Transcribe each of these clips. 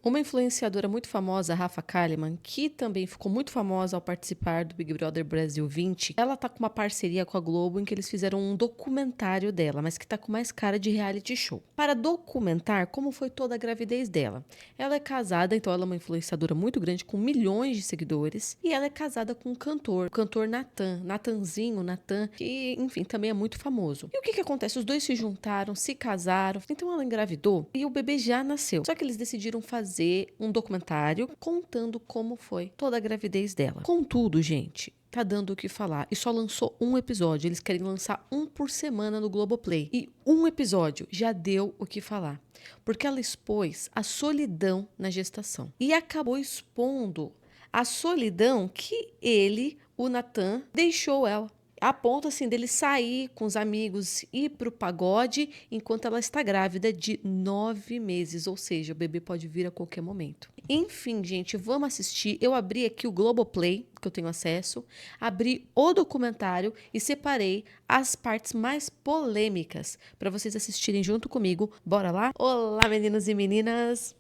Uma influenciadora muito famosa, a Rafa Kalimann, que também ficou muito famosa ao participar do Big Brother Brasil 20, ela tá com uma parceria com a Globo em que eles fizeram um documentário dela, mas que tá com mais cara de reality show. Para documentar como foi toda a gravidez dela. Ela é casada, então ela é uma influenciadora muito grande, com milhões de seguidores, e ela é casada com um cantor, o cantor Natan, que, enfim, também é muito famoso. E o que que acontece? Os dois se juntaram, se casaram, então ela engravidou e o bebê já nasceu. Só que eles decidiram fazer um documentário contando como foi toda a gravidez dela. Contudo, gente, tá dando o que falar. E só lançou um episódio. Eles querem lançar um por semana no Globoplay. E um episódio já deu o que falar. Porque ela expôs a solidão na gestação. E acabou expondo a solidão que ele, o Natan, deixou ela. A ponto assim dele sair com os amigos, ir pro pagode enquanto ela está grávida de 9 meses, ou seja, o bebê pode vir a qualquer momento. Enfim, gente, vamos assistir. Eu abri aqui o Globoplay, que eu tenho acesso, abri o documentário e separei as partes mais polêmicas para vocês assistirem junto comigo. Bora lá? Olá, meninos e meninas!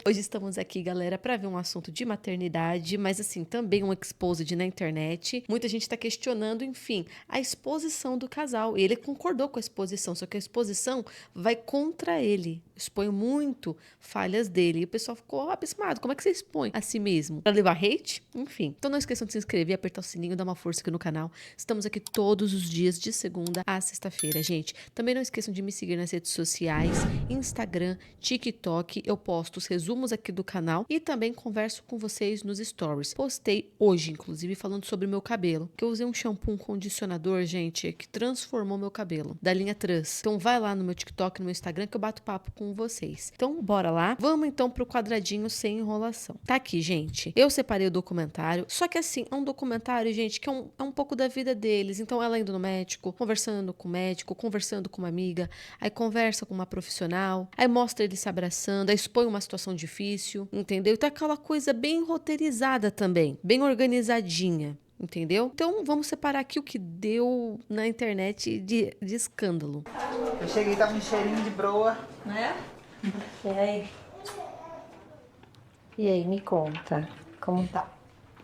Hoje estamos aqui, galera, para ver um assunto de maternidade, mas assim, também um exposed na internet. Muita gente está questionando, enfim, a exposição do casal. E ele concordou com a exposição, só que a exposição vai contra ele. Expõe muito falhas dele. E o pessoal ficou abismado. Como é que você expõe a si mesmo? Pra levar hate? Enfim. Então não esqueçam de se inscrever, apertar o sininho, dar uma força aqui no canal. Estamos aqui todos os dias, de segunda a sexta-feira, gente. Também não esqueçam de me seguir nas redes sociais, Instagram, TikTok. Eu posto os resumos aqui do canal e também converso com vocês nos stories. Postei hoje, inclusive, falando sobre o meu cabelo, que eu usei um shampoo, um condicionador, gente, que transformou meu cabelo, da linha Trans. Então vai lá no meu TikTok, no meu Instagram, que eu bato papo com vocês. Então bora lá. Vamos então pro quadradinho sem enrolação. Tá aqui, gente. Eu separei o documentário, só que assim, é um documentário, gente, que é um pouco da vida deles. Então ela indo no médico, conversando com o médico, conversando com uma amiga, aí conversa com uma profissional, aí mostra ele se abraçando, aí expõe uma situação difícil, entendeu? Então é aquela coisa bem roteirizada também, bem organizadinha. Entendeu? Então vamos separar aqui o que deu na internet de escândalo. Eu cheguei, tava um cheirinho de broa. Né? E aí? E aí, me conta, como tá?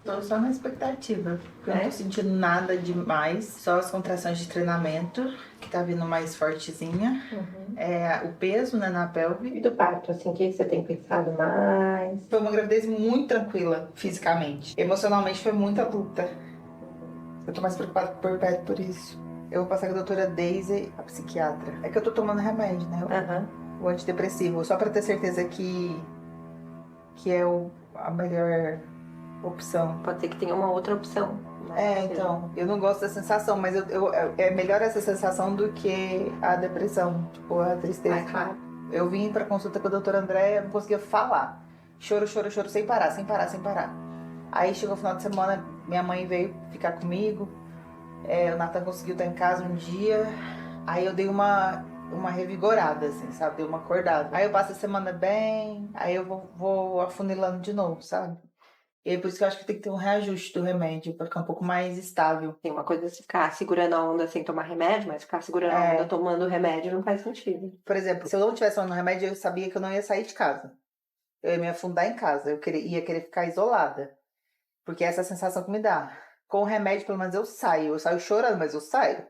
Tô só na expectativa. Eu não É? tô sentindo nada demais. Só as contrações de treinamento, que tá vindo mais fortezinha. É, o peso, né, na E pelve. do parto, assim, o que você tem pensado mais? Foi uma gravidez muito tranquila, fisicamente. Emocionalmente foi muita luta. Eu tô mais preocupada por perto por isso. Eu vou passar com a doutora Daisy, a psiquiatra. É que eu tô tomando remédio, né? Aham. O antidepressivo, só pra ter certeza que é a melhor opção. Pode ser que tenha uma outra opção. Né? É, então, eu não gosto da sensação, mas é melhor essa sensação do que a depressão, tipo, a tristeza. É claro. Eu vim pra consulta com a doutora Andréia, não conseguia falar. Choro, choro, choro, sem parar, sem parar, sem parar. Aí chegou o final de semana, minha mãe veio ficar comigo, o Nathan conseguiu estar em casa um dia, aí eu dei uma revigorada, assim, sabe? Dei uma acordada. Aí eu passo a semana bem, aí eu vou afunilando de novo, sabe? E aí por isso que eu acho que tem que ter um reajuste do remédio pra ficar um pouco mais estável. Tem uma coisa é você ficar segurando a onda sem tomar remédio, mas ficar segurando a onda tomando remédio não faz sentido. Por exemplo, se eu não tivesse tomando remédio, eu sabia que eu não ia sair de casa. Eu ia me afundar em casa, ia querer ficar isolada. Porque é essa sensação que me dá. Com o remédio, pelo menos eu saio chorando, mas eu saio.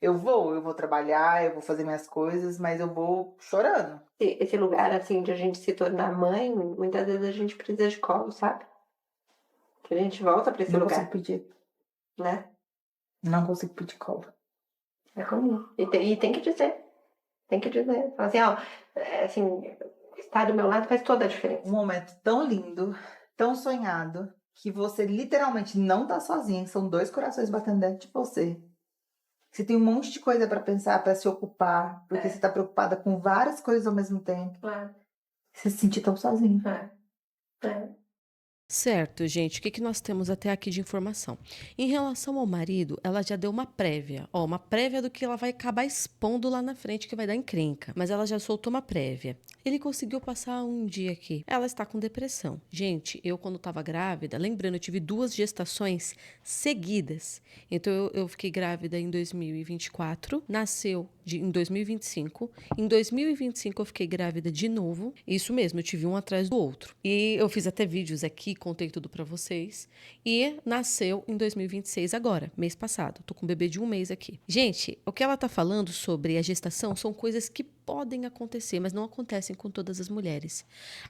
Eu vou trabalhar, eu vou fazer minhas coisas, mas eu vou chorando. Esse lugar, assim, de a gente se tornar mãe, muitas vezes a gente precisa de colo, sabe? Que a gente volta pra esse Não lugar, consigo pedir. né? Não consigo pedir colo. É comum. E tem que dizer. Tem que dizer. Fala assim, ó, assim, estar do meu lado faz toda a diferença. Um momento tão lindo, tão sonhado, que você literalmente não tá sozinha, são dois corações batendo dentro de você. Você tem um monte de coisa pra pensar, pra se ocupar, porque você tá preocupada com várias coisas ao mesmo tempo. Claro. Você se sentir tão sozinho. É. Certo, gente, o que nós temos até aqui de informação? Em relação ao marido, ela já deu uma prévia, uma prévia do que ela vai acabar expondo lá na frente, que vai dar encrenca, mas ela já soltou uma prévia. Ele conseguiu passar um dia aqui. Ela está com depressão. Gente, eu quando estava grávida, lembrando, eu tive 2 gestações seguidas. Então eu fiquei grávida em 2024, nasceu em 2025. Em 2025 eu fiquei grávida de novo. Isso mesmo, eu tive um atrás do outro. E eu fiz até vídeos aqui, contei tudo pra vocês. E nasceu em 2026 agora, mês passado. Tô com um bebê de 1 mês aqui. Gente, o que ela tá falando sobre a gestação são coisas que podem acontecer, mas não acontecem com todas as mulheres.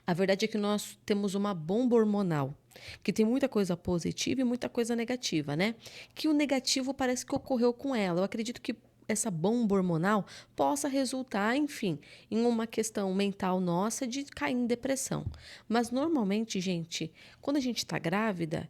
A verdade é que nós temos uma bomba hormonal, que tem muita coisa positiva e muita coisa negativa, né? Que o negativo parece que ocorreu com ela. Eu acredito que essa bomba hormonal possa resultar, enfim, em uma questão mental nossa de cair em depressão. Mas normalmente, gente, quando a gente está grávida,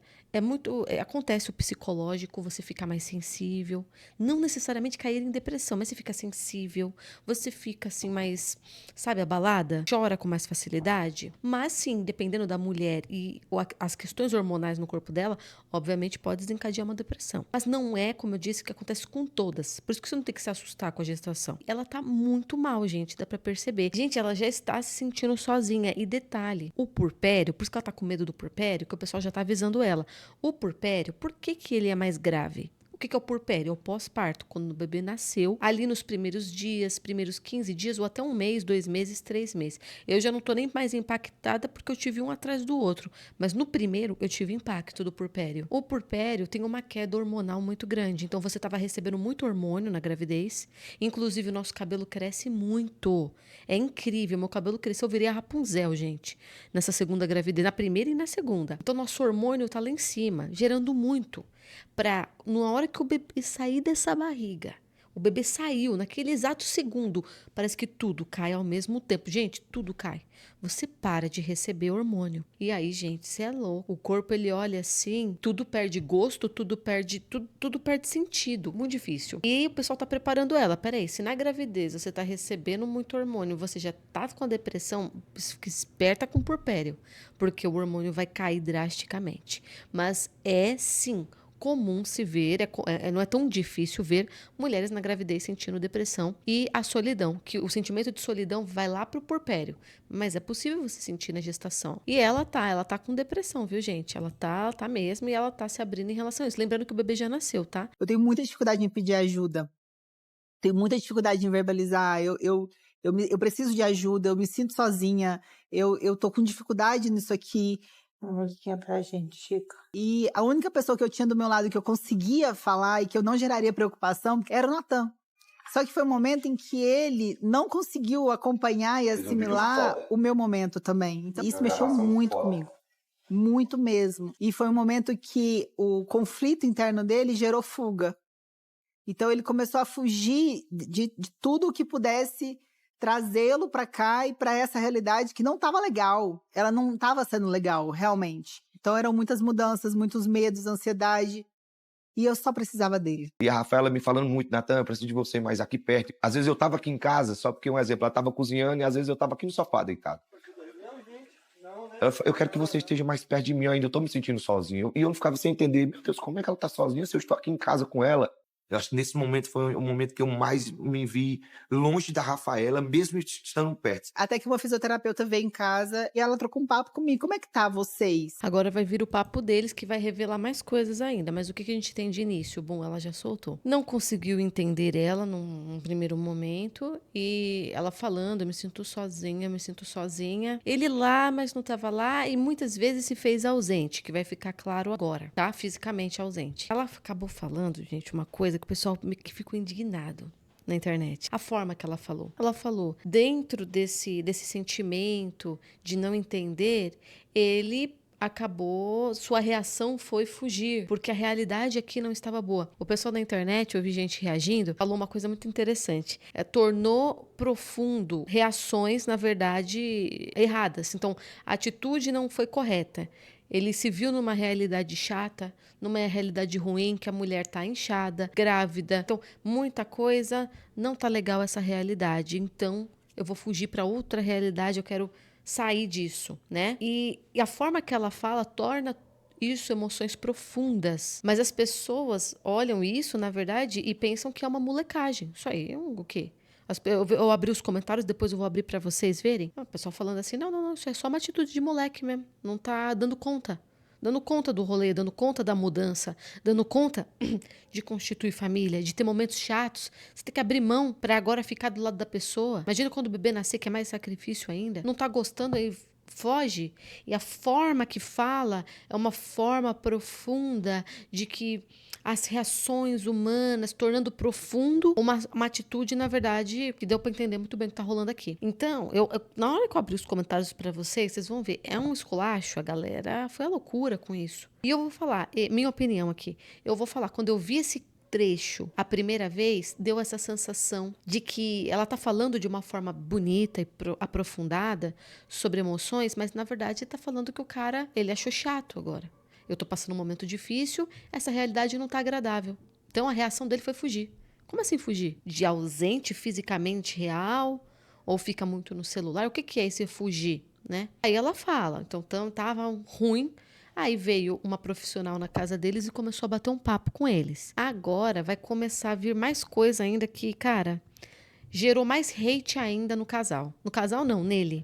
acontece o psicológico, você fica mais sensível, não necessariamente cair em depressão, mas você fica sensível, você fica assim mais, sabe, abalada, chora com mais facilidade. Mas sim, dependendo da mulher e as questões hormonais no corpo dela, obviamente pode desencadear uma depressão. Mas não é, como eu disse, que acontece com todas. Por isso que você não tem que se assustar com a gestação. Ela tá muito mal, gente, dá pra perceber. Gente, ela já está se sentindo sozinha. E detalhe, o puerpério, por isso que ela tá com medo do puerpério, que o pessoal já tá avisando ela. O puerpério, por que ele é mais grave? O que é o puerpério? É o pós-parto, quando o bebê nasceu, ali nos primeiros dias, primeiros 15 dias, ou até 1 mês, 2 meses, 3 meses. Eu já não tô nem mais impactada porque eu tive um atrás do outro. Mas no primeiro, eu tive impacto do puerpério. O puerpério tem uma queda hormonal muito grande. Então, você estava recebendo muito hormônio na gravidez. Inclusive, o nosso cabelo cresce muito. É incrível. Meu cabelo cresceu, eu virei a Rapunzel, gente. Nessa segunda gravidez, na primeira e na segunda. Então, nosso hormônio tá lá em cima, gerando muito. Pra, na hora que o bebê sair dessa barriga, o bebê saiu, naquele exato segundo, parece que tudo cai ao mesmo tempo. Gente, tudo cai. Você para de receber hormônio. E aí, gente, você é louco. O corpo, ele olha assim, tudo perde gosto, tudo perde sentido. Muito difícil. E o pessoal tá preparando ela. Peraí, se na gravidez você tá recebendo muito hormônio, você já tá com a depressão, fica esperta com o puerpério, porque o hormônio vai cair drasticamente. Mas é sim comum se ver, não é tão difícil ver mulheres na gravidez sentindo depressão e a solidão, que o sentimento de solidão vai lá pro puerpério, mas é possível você sentir na gestação. E ela tá com depressão, viu, gente? Ela tá mesmo e ela tá se abrindo em relação a isso. Lembrando que o bebê já nasceu, tá? Eu tenho muita dificuldade em pedir ajuda. Tenho muita dificuldade em verbalizar. Eu preciso de ajuda, eu me sinto sozinha. Eu tô com dificuldade nisso aqui. Uma musiquinha pra gente, Chico. E a única pessoa que eu tinha do meu lado que eu conseguia falar e que eu não geraria preocupação era o Natan. Só que foi um momento em que ele não conseguiu acompanhar e assimilar o meu momento também. Então, isso mexeu muito comigo. Muito mesmo. E foi um momento que o conflito interno dele gerou fuga. Então, ele começou a fugir de tudo o que pudesse trazê-lo para cá e para essa realidade que não estava legal. Ela não estava sendo legal, realmente. Então, eram muitas mudanças, muitos medos, ansiedade. E eu só precisava dele. E a Rafaela me falando muito, Natan, eu preciso de você mais aqui perto. Às vezes eu tava aqui em casa, só porque um exemplo, ela tava cozinhando e às vezes eu tava aqui no sofá deitado. Eu quero que você esteja mais perto de mim, eu ainda tô me sentindo sozinho. E eu não ficava sem entender, meu Deus, como é que ela tá sozinha se eu estou aqui em casa com ela? Eu acho que nesse momento foi o momento que eu mais me vi longe da Rafaela, mesmo estando perto. Até que uma fisioterapeuta veio em casa e ela trocou um papo comigo. Como é que tá vocês? Agora vai vir o papo deles, que vai revelar mais coisas ainda. Mas o que a gente tem de início? Bom, ela já soltou. Não conseguiu entender ela num primeiro momento. E ela falando, eu me sinto sozinha, me sinto sozinha. Ele lá, mas não tava lá. E muitas vezes se fez ausente, que vai ficar claro agora, tá? Fisicamente ausente. Ela acabou falando, gente, uma coisa que o pessoal que ficou indignado na internet. A forma que ela falou. Ela falou, dentro desse sentimento de não entender, ele acabou, sua reação foi fugir, porque a realidade aqui não estava boa. O pessoal da internet, eu vi gente reagindo, falou uma coisa muito interessante. Tornou profundo reações, na verdade, erradas. Então, a atitude não foi correta. Ele se viu numa realidade chata, numa realidade ruim, que a mulher tá inchada, grávida. Então, muita coisa não tá legal essa realidade. Então, eu vou fugir para outra realidade, eu quero sair disso, né? E a forma que ela fala torna isso emoções profundas. Mas as pessoas olham isso, na verdade, e pensam que é uma molecagem. Isso aí é o quê? Eu abri os comentários, depois eu vou abrir pra vocês verem. O pessoal falando assim, não, isso é só uma atitude de moleque mesmo. Não tá dando conta. Dando conta do rolê, dando conta da mudança, dando conta de constituir família, de ter momentos chatos. Você tem que abrir mão pra agora ficar do lado da pessoa. Imagina quando o bebê nascer, que é mais sacrifício ainda. Não tá gostando, aí foge. E a forma que fala é uma forma profunda de que as reações humanas, tornando profundo uma atitude, na verdade, que deu pra entender muito bem o que tá rolando aqui. Então, na hora que eu abri os comentários pra vocês vão ver, é um esculacho, a galera foi a loucura com isso. E eu vou falar, minha opinião aqui, eu vou falar, quando eu vi esse trecho a primeira vez, deu essa sensação de que ela tá falando de uma forma bonita e aprofundada sobre emoções, mas na verdade tá falando que o cara, ele achou chato agora. Eu tô passando um momento difícil, essa realidade não tá agradável. Então a reação dele foi fugir. Como assim fugir? De ausente fisicamente real? Ou fica muito no celular? O que é esse fugir, né? Aí ela fala, então tava ruim. Aí veio uma profissional na casa deles e começou a bater um papo com eles. Agora vai começar a vir mais coisa ainda que, cara, gerou mais hate ainda no casal. No casal não, nele.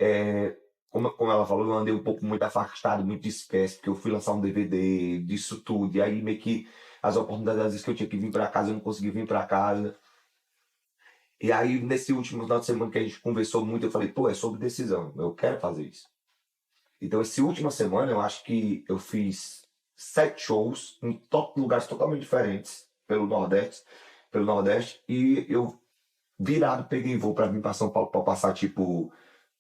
Como ela falou, eu andei um pouco muito afastado, muito disperso, porque eu fui lançar um DVD disso tudo. E aí meio que as oportunidades, às vezes, que eu tinha que vir pra casa, eu não consegui vir pra casa. E aí, nesse último final de semana que a gente conversou muito, eu falei, pô, é sobre decisão, eu quero fazer isso. Então, essa última semana, eu acho que eu fiz 7 shows em lugares totalmente diferentes pelo Nordeste, e eu virado peguei voo pra vir pra São Paulo pra passar, tipo,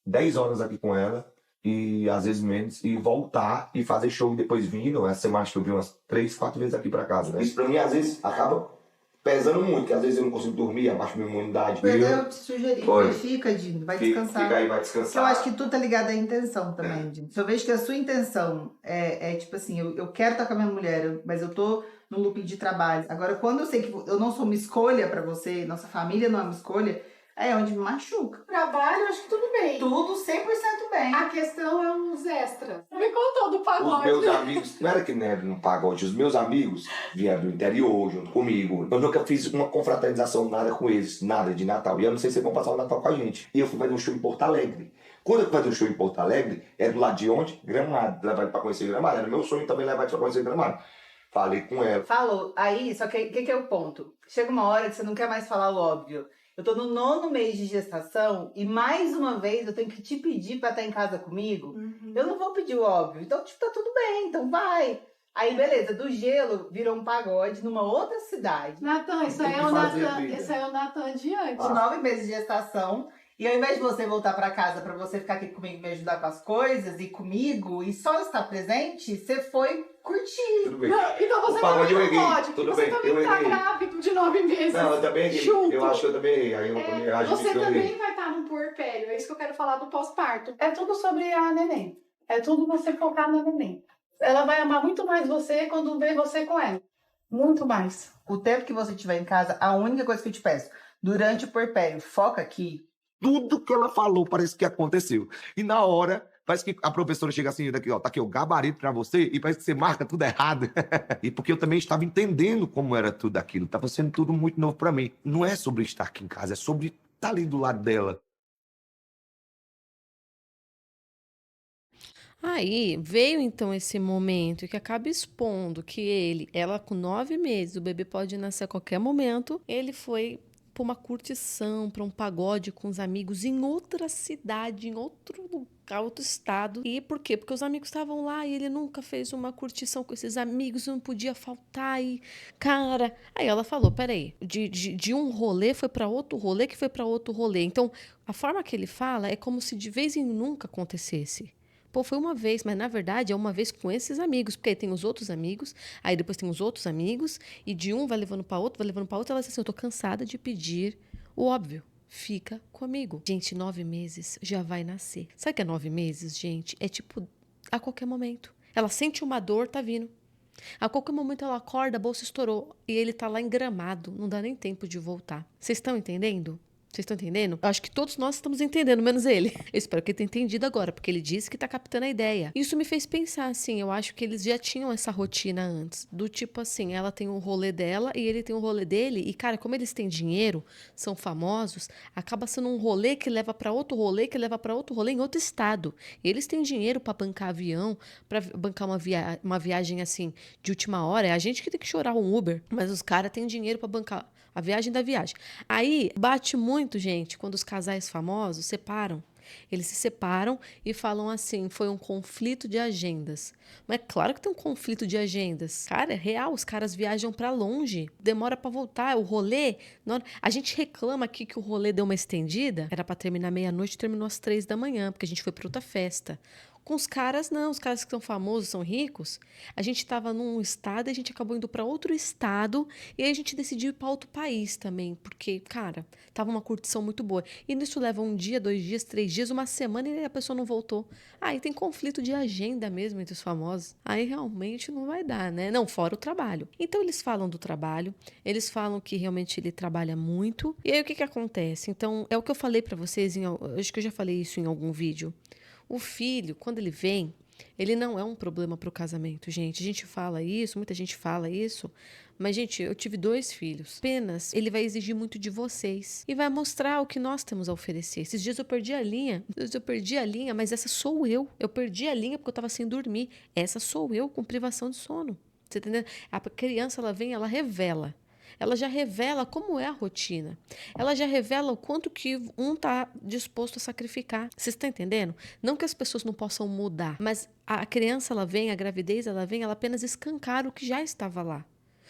10 horas aqui com ela, e às vezes menos, e voltar e fazer show e depois vindo. Essa semana acho que eu vim umas 3, 4 vezes aqui pra casa, né? Isso pra mim, às vezes, acaba pesando muito, porque às vezes eu não consigo dormir, abaixo minha imunidade. Eu te sugeri, fica, Dino, vai descansar. Fica aí, vai Porque descansar. eu acho que tudo tá ligado à intenção também, Dino. Se eu vejo que a sua intenção é tipo assim, eu quero estar com a minha mulher, mas eu tô no looping de trabalho. Agora, quando eu sei que eu não sou uma escolha pra você, nossa família não é uma escolha, é onde me machuca. Trabalho, acho que tudo bem. Tudo 100% bem. A questão é os extras. Me contou do pagode. Os meus amigos, não era que não era no pagode, os meus amigos vieram do interior junto comigo. Eu nunca fiz uma confraternização, nada com eles, nada de Natal. E eu não sei se eles vão passar o Natal com a gente. E eu fui fazer um show em Porto Alegre. Quando eu fui fazer um show em Porto Alegre, é do lado de onde? Gramado. Levar ele pra conhecer Gramado. Era meu sonho também levar ele pra conhecer Gramado. Falei com ela. Falou. Aí, só que o que é o ponto? Chega uma hora que você não quer mais falar o óbvio. Eu tô no 9º mês de gestação e mais uma vez eu tenho que te pedir pra estar em casa comigo. Eu não vou pedir o óbvio. Então, tipo, tá tudo bem, então vai. Aí, beleza, do gelo virou um pagode numa outra cidade. Natan, isso aí é o Natan de antes. De 9 meses de gestação. E ao invés de você voltar pra casa pra você ficar aqui comigo e me ajudar com as coisas e comigo e só estar presente, você foi curtir. Tudo bem. Não, então você O pagode também eu não errei. pode. Tudo Você bem, também eu tá errei. grávido de 9 meses. Não, eu também errei. Junto. Eu acho que eu também errei. Aí eu também acho Você que eu também errei. vai estar no puerpério. É isso que eu quero falar do pós-parto. É tudo sobre a neném. É tudo você focar na neném. Ela vai amar muito mais você quando vê você com ela. Muito mais. O tempo que você estiver em casa, a única coisa que eu te peço, durante o puerpério, foca aqui. Tudo que ela falou parece que aconteceu. E na hora, parece que a professora chega assim, daqui, ó, tá aqui o gabarito pra você, e parece que você marca tudo errado. E porque eu também estava entendendo como era tudo aquilo. Tava sendo tudo muito novo pra mim. Não é sobre estar aqui em casa, é sobre estar ali do lado dela. Aí veio então esse momento que acaba expondo que ela com 9 meses, o bebê pode nascer a qualquer momento, ele foi para uma curtição, para um pagode com os amigos em outra cidade, em outro lugar, outro estado. E por quê? Porque os amigos estavam lá e ele nunca fez uma curtição com esses amigos, não podia faltar. E, cara, aí ela falou, peraí, de um rolê foi para outro rolê, que foi para outro rolê. Então, a forma que ele fala é como se de vez em nunca acontecesse. Pô, foi uma vez, mas na verdade é uma vez com esses amigos, porque aí tem os outros amigos, aí depois tem os outros amigos, e de um vai levando para outro, ela disse assim, eu tô cansada de pedir o óbvio, fica comigo. Gente, 9 meses já vai nascer. Sabe o que é 9 meses, gente? É tipo, a qualquer momento. Ela sente uma dor, tá vindo. A qualquer momento ela acorda, a bolsa estourou, e ele tá lá em Gramado, não dá nem tempo de voltar. Vocês estão entendendo? Vocês estão entendendo? Eu acho que todos nós estamos entendendo, menos ele. Eu espero que ele tenha entendido agora, porque ele disse que tá captando a ideia. Isso me fez pensar, assim, eu acho que eles já tinham essa rotina antes. Do tipo assim, ela tem um rolê dela e ele tem um rolê dele. E, cara, como eles têm dinheiro, são famosos, acaba sendo um rolê que leva pra outro rolê, que leva pra outro rolê em outro estado. E eles têm dinheiro pra bancar avião, pra bancar uma viagem, assim, de última hora. É a gente que tem que chorar um Uber, mas os caras têm dinheiro pra bancar a viagem da viagem. Aí, bate muito, gente, quando os casais famosos separam. Eles se separam e falam assim, foi um conflito de agendas. Mas é claro que tem um conflito de agendas. Cara, é real, os caras viajam pra longe, demora pra voltar, o rolê... A gente reclama aqui que o rolê deu uma estendida, era pra terminar meia-noite, terminou às 3 da manhã, porque a gente foi pra outra festa. Com os caras, não. Os caras que são famosos, são ricos. A gente estava num estado e a gente acabou indo para outro estado. E aí a gente decidiu ir para outro país também. Porque, cara, tava uma curtição muito boa. E nisso leva 1 dia, 2 dias, 3 dias, uma semana e a pessoa não voltou. Aí tem conflito de agenda mesmo entre os famosos. Aí realmente não vai dar, né? Não, fora o trabalho. Então eles falam do trabalho. Eles falam que realmente ele trabalha muito. E aí o que que acontece? Então, é o que eu falei para vocês. Acho que eu já falei isso em algum vídeo. O filho, quando ele vem, ele não é um problema para o casamento, gente. A gente fala isso, muita gente fala isso. Mas, gente, eu tive 2 filhos. Apenas ele vai exigir muito de vocês. E vai mostrar o que nós temos a oferecer. Esses dias eu perdi a linha. Mas essa sou eu. Eu perdi a linha porque eu estava sem dormir. Essa sou eu com privação de sono. Você entendeu? A criança, ela vem, ela revela. Ela já revela como é a rotina. Ela já revela o quanto que um está disposto a sacrificar. Vocês estão entendendo? Não que as pessoas não possam mudar, mas a criança, ela vem, a gravidez, ela vem, ela apenas escancara o que já estava lá.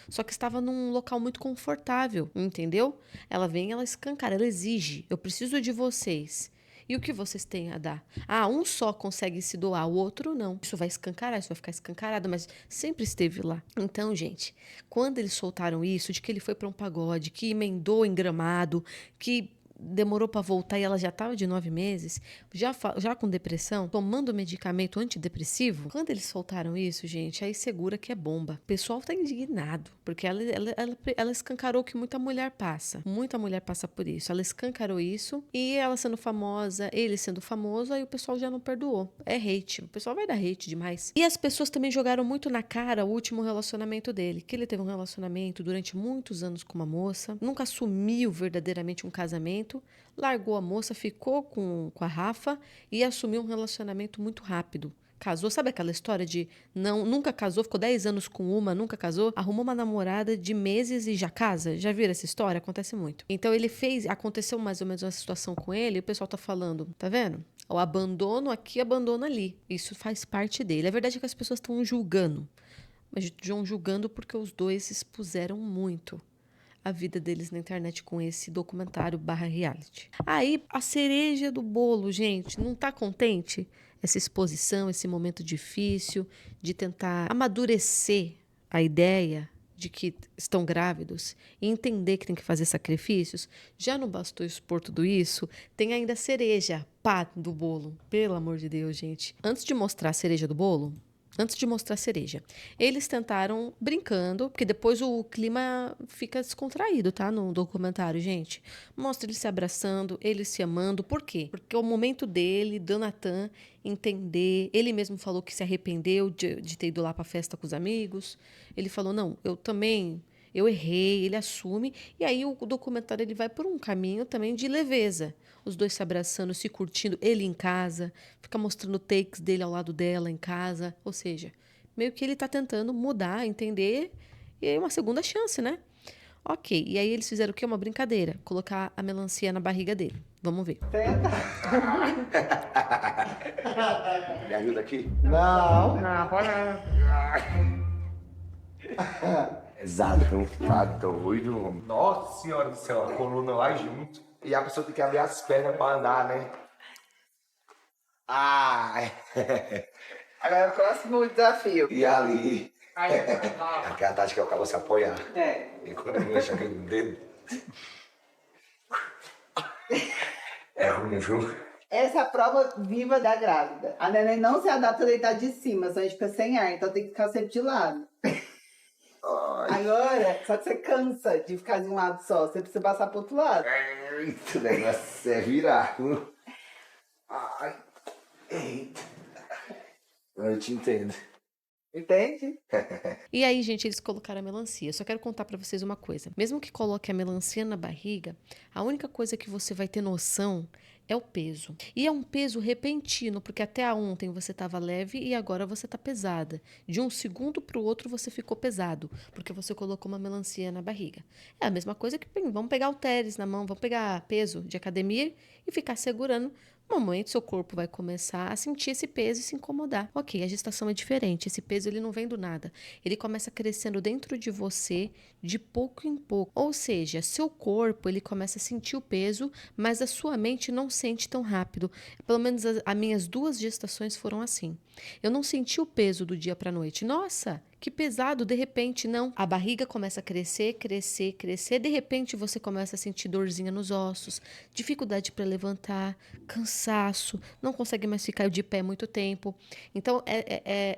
Só que estava num local muito confortável, entendeu? Ela vem, ela escancara, ela exige. Eu preciso de vocês. E o que vocês têm a dar? Ah, um só consegue se doar, o outro não. Isso vai escancarar, isso vai ficar escancarado, mas sempre esteve lá. Então, gente, quando eles soltaram isso, de que ele foi para um pagode, que emendou em Gramado, que demorou para voltar e ela já estava de 9 meses, já com depressão, tomando medicamento antidepressivo. Quando eles soltaram isso, gente, aí segura que é bomba. O pessoal tá indignado, porque ela escancarou que muita mulher passa. Muita mulher passa por isso. Ela escancarou isso e ela sendo famosa, ele sendo famoso, aí o pessoal já não perdoou. É hate. O pessoal vai dar hate demais. E as pessoas também jogaram muito na cara o último relacionamento dele, que ele teve um relacionamento durante muitos anos com uma moça, nunca assumiu verdadeiramente um casamento, largou a moça, ficou com a Rafa e assumiu um relacionamento muito rápido. Casou, sabe aquela história de nunca casou, ficou 10 anos com uma, nunca casou, arrumou uma namorada de meses e já casa? Já viram essa história? Acontece muito. Então aconteceu mais ou menos uma situação com ele, e o pessoal tá falando, tá vendo? O abandono aqui, abandono ali. Isso faz parte dele. A verdade é que as pessoas estão julgando, mas estão julgando porque os dois expuseram muito a vida deles na internet com esse documentário /reality. Aí, a cereja do bolo, gente, não tá contente? Essa exposição, esse momento difícil de tentar amadurecer a ideia de que estão grávidos e entender que tem que fazer sacrifícios. Já não bastou expor tudo isso, tem ainda a cereja, pá, do bolo. Pelo amor de Deus, gente. Antes de mostrar a cereja do bolo, eles tentaram brincando, porque depois o clima fica descontraído, tá? No documentário, gente. Mostra eles se abraçando, eles se amando. Por quê? Porque é o momento dele, do Natan, entender. Ele mesmo falou que se arrependeu de ter ido lá pra festa com os amigos. Ele falou, não, eu errei, ele assume. E aí o documentário ele vai por um caminho também de leveza. Os dois se abraçando, se curtindo, ele em casa, fica mostrando takes dele ao lado dela em casa. Ou seja, meio que ele tá tentando mudar, entender, e aí uma segunda chance, né? Ok, e aí eles fizeram o quê? Uma brincadeira, colocar a melancia na barriga dele. Vamos ver. Me ajuda aqui? Não. Não, pode não. Exato, tá doido. Nossa senhora do céu, a coluna lá junto. E a pessoa tem que abrir as pernas pra andar, né? Agora, o próximo desafio. E ali? Aquela tática é o cabo se apoiar. É. E quando ele mexe aqui no dedo. É ruim, viu? Essa é a prova viva da grávida. A neném não se adapta a deitar de cima, senão a gente fica sem ar, então tem que ficar sempre de lado. Agora, só que você cansa de ficar de um lado só. Você precisa passar pro outro lado. Eita, o negócio é virar. Ai. Eita. Eu te entendo. Entende? E aí, gente, eles colocaram a melancia. Eu só quero contar pra vocês uma coisa. Mesmo que coloque a melancia na barriga, a única coisa que você vai ter noção é o peso. E é um peso repentino, porque até ontem você estava leve e agora você está pesada. De um segundo para o outro você ficou pesado, porque você colocou uma melancia na barriga. É a mesma coisa que vamos pegar halteres na mão, vamos pegar peso de academia e ficar segurando. No momento, seu corpo vai começar a sentir esse peso e se incomodar. Ok, a gestação é diferente. Esse peso ele não vem do nada. Ele começa crescendo dentro de você de pouco em pouco. Ou seja, seu corpo ele começa a sentir o peso, mas a sua mente não sente tão rápido. Pelo menos as minhas 2 gestações foram assim. Eu não senti o peso do dia para a noite. Nossa, que pesado, de repente, não. A barriga começa a crescer, crescer, crescer. De repente, você começa a sentir dorzinha nos ossos, dificuldade para levantar, cansaço, não consegue mais ficar de pé muito tempo. Então,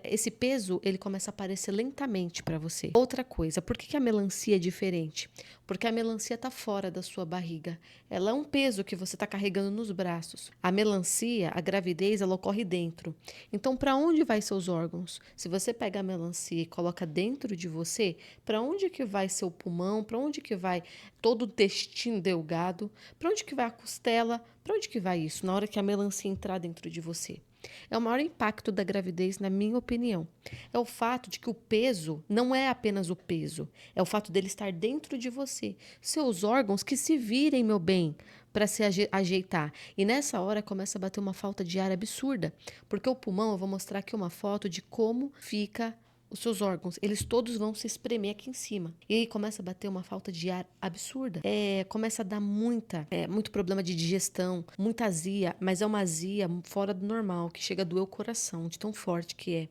esse peso, ele começa a aparecer lentamente para você. Outra coisa, por que a melancia é diferente? Porque a melancia está fora da sua barriga. Ela é um peso que você está carregando nos braços. A melancia, a gravidez, ela ocorre dentro. Então, para onde vai seus órgãos? Se você pega a melancia e coloca dentro de você, para onde que vai seu pulmão? Para onde que vai todo o intestino delgado? Para onde que vai a costela? Para onde que vai isso na hora que a melancia entrar dentro de você? É o maior impacto da gravidez, na minha opinião. É o fato de que o peso não é apenas o peso, é o fato dele estar dentro de você. Seus órgãos que se virem, meu bem, para se ajeitar. E nessa hora começa a bater uma falta de ar absurda, porque o pulmão, eu vou mostrar aqui uma foto de como fica os seus órgãos, eles todos vão se espremer aqui em cima. E aí começa a bater uma falta de ar absurda. Começa a dar muito problema de digestão, muita azia, mas é uma azia fora do normal, que chega a doer o coração, de tão forte que é.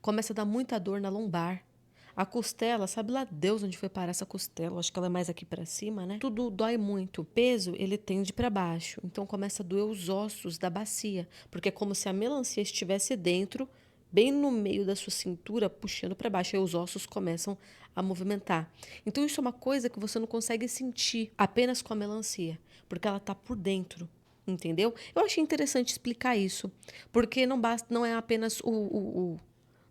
Começa a dar muita dor na lombar. A costela, sabe lá Deus onde foi parar essa costela? Acho que ela é mais aqui pra cima, né? Tudo dói muito. O peso, ele tende pra baixo. Então começa a doer os ossos da bacia, porque é como se a melancia estivesse dentro, bem no meio da sua cintura, puxando para baixo, aí os ossos começam a movimentar. Então isso é uma coisa que você não consegue sentir apenas com a melancia, porque ela está por dentro, entendeu? Eu achei interessante explicar isso, porque não é apenas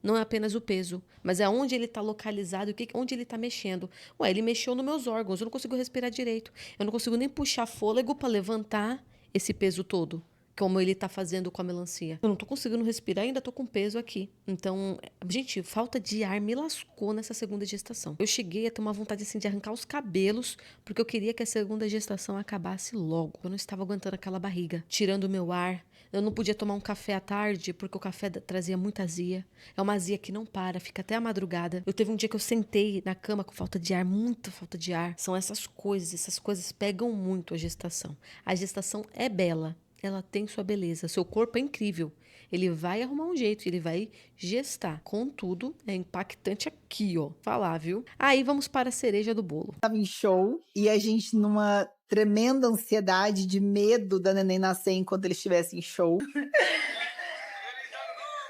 não é apenas o peso, mas é onde ele está localizado, onde ele está mexendo. Ué, ele mexeu nos meus órgãos, eu não consigo respirar direito, eu não consigo nem puxar fôlego para levantar esse peso todo, como ele tá fazendo com a melancia. Eu não tô conseguindo respirar e ainda tô com peso aqui. Então, gente, falta de ar me lascou nessa segunda gestação. Eu cheguei a ter uma vontade assim de arrancar os cabelos, porque eu queria que a segunda gestação acabasse logo. Eu não estava aguentando aquela barriga, tirando o meu ar. Eu não podia tomar um café à tarde, porque o café trazia muita azia. É uma azia que não para, fica até a madrugada. Eu teve um dia que eu sentei na cama com falta de ar, muita falta de ar. São essas coisas pegam muito a gestação. A gestação é bela. Ela tem sua beleza, seu corpo é incrível. Ele vai arrumar um jeito, ele vai gestar. Contudo, é impactante aqui, ó. Falar, viu? Aí vamos para a cereja do bolo. Tava em show e a gente numa tremenda ansiedade de medo da neném nascer enquanto ele estivesse em show.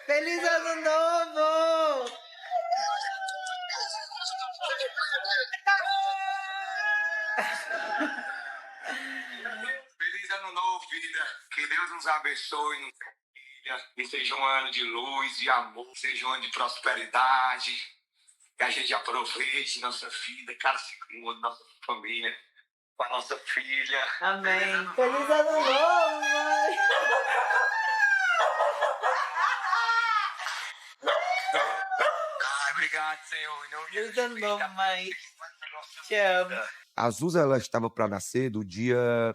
Feliz Ano Novo! Feliz Ano Novo, vida. Que Deus nos abençoe, e seja um ano de luz e amor, seja um ano de prosperidade, que a gente aproveite nossa vida, cada segundo, nossa família, com a nossa filha. Amém. Feliz Ano Novo, mãe! Ai, obrigado, Senhor. Feliz Ano Novo, mãe. Te amo. A Zuza, ela estava para nascer do dia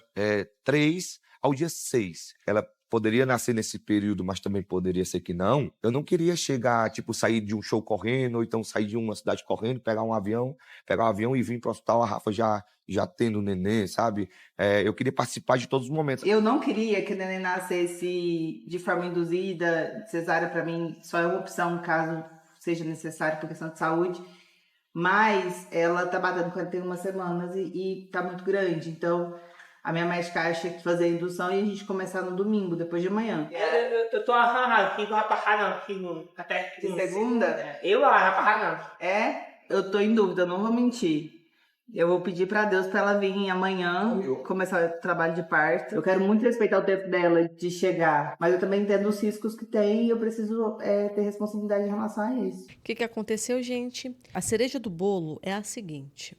3 ao dia 6. Ela poderia nascer nesse período, mas também poderia ser que não. Eu não queria chegar, sair de um show correndo, ou então sair de uma cidade correndo, pegar um avião e vir para o hospital, a Rafa já tendo neném, sabe? Eu queria participar de todos os momentos. Eu não queria que a neném nascesse de forma induzida. Cesárea, para mim, só é uma opção caso seja necessário por questão de saúde. Mas ela tá batendo 41 semanas e tá muito grande. Então, a minha médica acha que fazer a indução e a gente começar no domingo, depois de amanhã. Eu tô arranhado, fico rapacado, fico até... De segunda? Eu rapacado. É? Eu tô em dúvida, eu não vou mentir. Eu vou pedir pra Deus pra ela vir amanhã começar o trabalho de parto. Eu quero muito respeitar o tempo dela de chegar, mas eu também entendo os riscos que tem e eu preciso ter responsabilidade em relação a isso. O que aconteceu, gente? A cereja do bolo é a seguinte.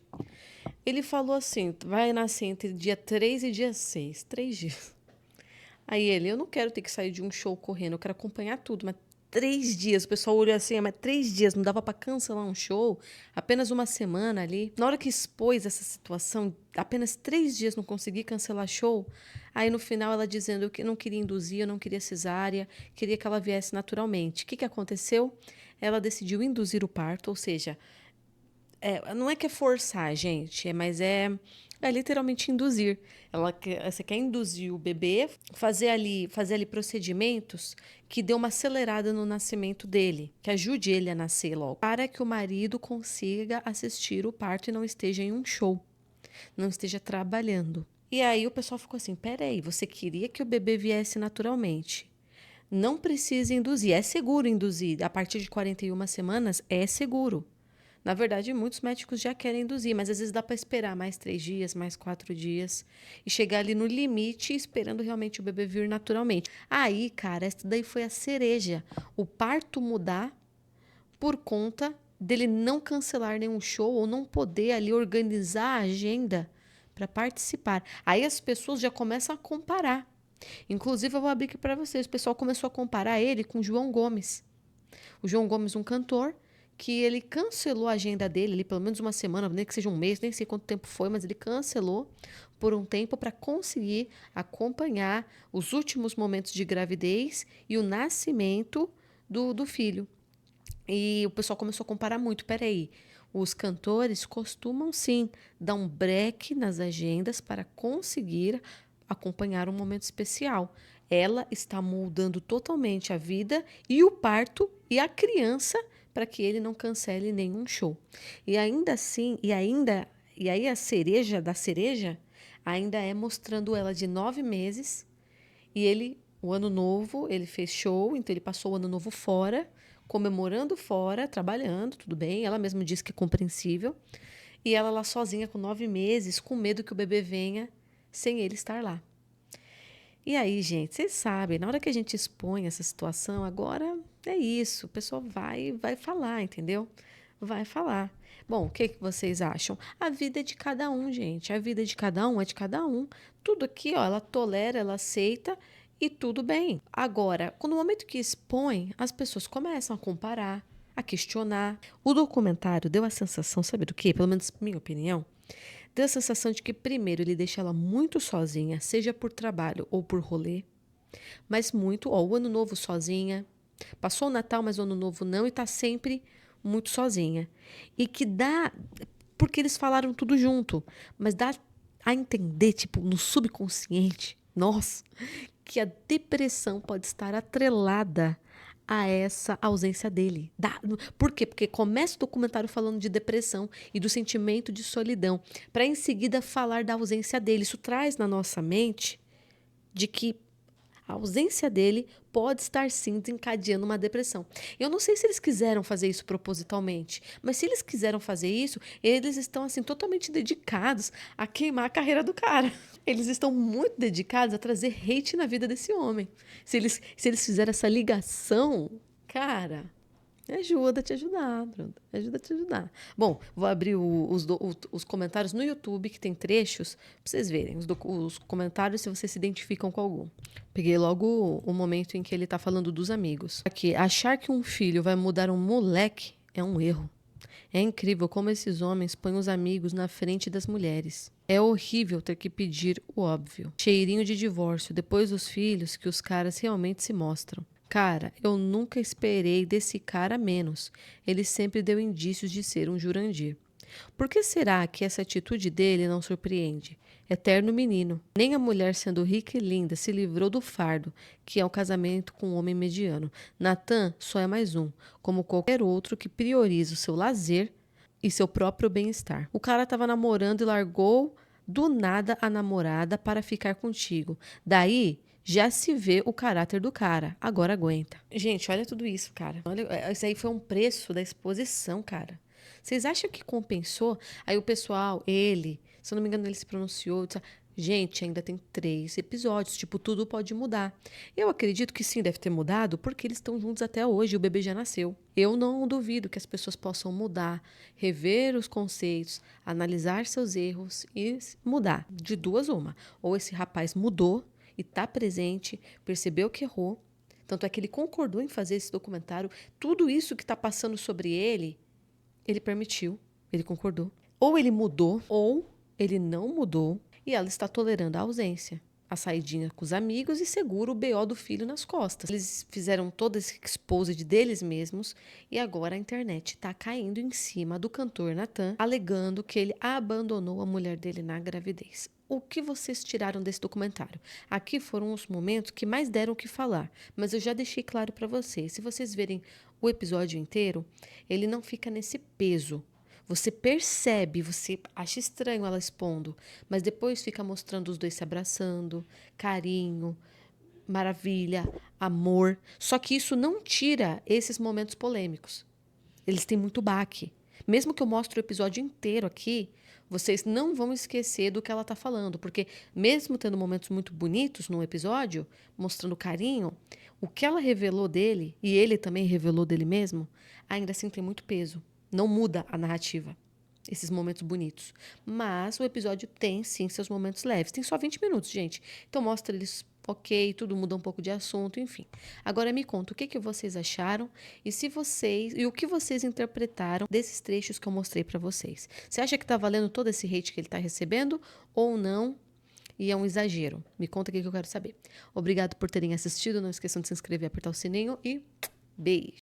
Ele falou assim, vai nascer entre dia 3 e dia 6, 3 dias. Aí eu não quero ter que sair de um show correndo, eu quero acompanhar tudo, mas 3 dias, o pessoal olhou assim, mas 3 dias, não dava para cancelar um show? Apenas uma semana ali. Na hora que expôs essa situação, apenas 3 dias não consegui cancelar show, aí no final ela dizendo que não queria induzir, eu não queria cesárea, queria que ela viesse naturalmente. O que aconteceu? Ela decidiu induzir o parto, ou seja, não é que é forçar, gente, mas é literalmente induzir. Você quer induzir o bebê, fazer ali procedimentos que dê uma acelerada no nascimento dele, que ajude ele a nascer logo, para que o marido consiga assistir o parto e não esteja em um show, não esteja trabalhando. E aí o pessoal ficou assim, peraí, você queria que o bebê viesse naturalmente. Não precisa induzir, é seguro induzir. A partir de 41 semanas é seguro. Na verdade, muitos médicos já querem induzir, mas às vezes dá para esperar mais 3 dias, mais 4 dias e chegar ali no limite esperando realmente o bebê vir naturalmente. Aí, cara, essa daí foi a cereja. O parto mudar por conta dele não cancelar nenhum show ou não poder ali organizar a agenda para participar. Aí as pessoas já começam a comparar. Inclusive, eu vou abrir aqui para vocês. O pessoal começou a comparar ele com o João Gomes. O João Gomes, um cantor, que ele cancelou a agenda dele, ali, pelo menos uma semana, nem que seja um mês, nem sei quanto tempo foi, mas ele cancelou por um tempo para conseguir acompanhar os últimos momentos de gravidez e o nascimento do filho. E o pessoal começou a comparar muito. Peraí, os cantores costumam sim dar um break nas agendas para conseguir acompanhar um momento especial. Ela está moldando totalmente a vida e o parto e a criança para que ele não cancele nenhum show. E ainda assim, e aí a cereja da cereja ainda é mostrando ela de 9 meses e o ano novo, ele fez show, então ele passou o ano novo fora, comemorando fora, trabalhando, tudo bem, ela mesma disse que é compreensível, e ela lá sozinha com 9 meses, com medo que o bebê venha sem ele estar lá. E aí, gente, vocês sabem, na hora que a gente expõe essa situação, agora é isso, o pessoal vai falar, entendeu? Vai falar. Bom, o que vocês acham? A vida é de cada um, gente. A vida de cada um é de cada um. Tudo aqui, ó, ela tolera, ela aceita e tudo bem. Agora, no momento que expõe, as pessoas começam a comparar, a questionar. O documentário deu a sensação, sabe do quê? Pelo menos minha opinião, deu a sensação de que, primeiro, ele deixa ela muito sozinha, seja por trabalho ou por rolê, mas muito, o ano novo sozinha, passou o Natal, mas o ano novo não, e tá sempre muito sozinha. E que dá, porque eles falaram tudo junto, mas dá a entender, tipo, no subconsciente, nossa, que a depressão pode estar atrelada a essa ausência dele. Por quê? Porque começa o documentário falando de depressão e do sentimento de solidão, para em seguida falar da ausência dele. Isso traz na nossa mente de que a ausência dele pode estar sim desencadeando uma depressão. Eu não sei se eles quiseram fazer isso propositalmente, mas se eles quiseram fazer isso, eles estão assim totalmente dedicados a queimar a carreira do cara. Eles estão muito dedicados a trazer hate na vida desse homem. Se eles fizerem essa ligação, cara, ajuda a te ajudar, Bruno. Ajuda a te ajudar. Bom, vou abrir os comentários no YouTube, que tem trechos, pra vocês verem os comentários, se vocês se identificam com algum. Peguei logo o momento em que ele tá falando dos amigos. Aqui, achar que um filho vai mudar um moleque é um erro. É incrível como esses homens põem os amigos na frente das mulheres. É horrível ter que pedir o óbvio. Cheirinho de divórcio, depois dos filhos, que os caras realmente se mostram. Cara, eu nunca esperei desse cara menos. Ele sempre deu indícios de ser um Jurandir. Por que será que essa atitude dele não surpreende? Eterno menino. Nem a mulher, sendo rica e linda, se livrou do fardo, que é o casamento com um homem mediano. Natan só é mais um, como qualquer outro que prioriza o seu lazer e seu próprio bem-estar. O cara estava namorando e largou do nada a namorada para ficar contigo. Daí já se vê o caráter do cara. Agora aguenta. Gente, olha tudo isso, cara. Olha, isso aí foi um preço da exposição, cara. Vocês acham que compensou? Aí o pessoal, ele, se eu não me engano, ele se pronunciou, disse, gente, ainda tem 3 episódios, tipo, tudo pode mudar. Eu acredito que sim, deve ter mudado, porque eles estão juntos até hoje, o bebê já nasceu. Eu não duvido que as pessoas possam mudar, rever os conceitos, analisar seus erros e mudar. De duas, uma. Ou esse rapaz mudou e tá presente, percebeu que errou, tanto é que ele concordou em fazer esse documentário, tudo isso que tá passando sobre ele permitiu, ele concordou. Ou ele mudou, ou ele não mudou, e ela está tolerando a ausência, a saidinha com os amigos e segura o BO do filho nas costas. Eles fizeram todo esse exposed deles mesmos e agora a internet está caindo em cima do cantor Natan, alegando que ele abandonou a mulher dele na gravidez. O que vocês tiraram desse documentário? Aqui foram os momentos que mais deram o que falar, mas eu já deixei claro para vocês. Se vocês verem o episódio inteiro, ele não fica nesse peso. Você percebe, você acha estranho ela expondo, mas depois fica mostrando os dois se abraçando, carinho, maravilha, amor. Só que isso não tira esses momentos polêmicos. Eles têm muito baque. Mesmo que eu mostre o episódio inteiro aqui, vocês não vão esquecer do que ela está falando, porque mesmo tendo momentos muito bonitos no episódio, mostrando carinho, o que ela revelou dele, e ele também revelou dele mesmo, ainda assim tem muito peso. Não muda a narrativa, esses momentos bonitos. Mas o episódio tem, sim, seus momentos leves. Tem só 20 minutos, gente. Então mostra eles, ok, tudo muda um pouco de assunto, enfim. Agora me conta o que vocês acharam e o que vocês interpretaram desses trechos que eu mostrei para vocês. Você acha que tá valendo todo esse hate que ele tá recebendo ou não? E é um exagero? Me conta o que eu quero saber. Obrigado por terem assistido. Não esqueçam de se inscrever, apertar o sininho e beijo!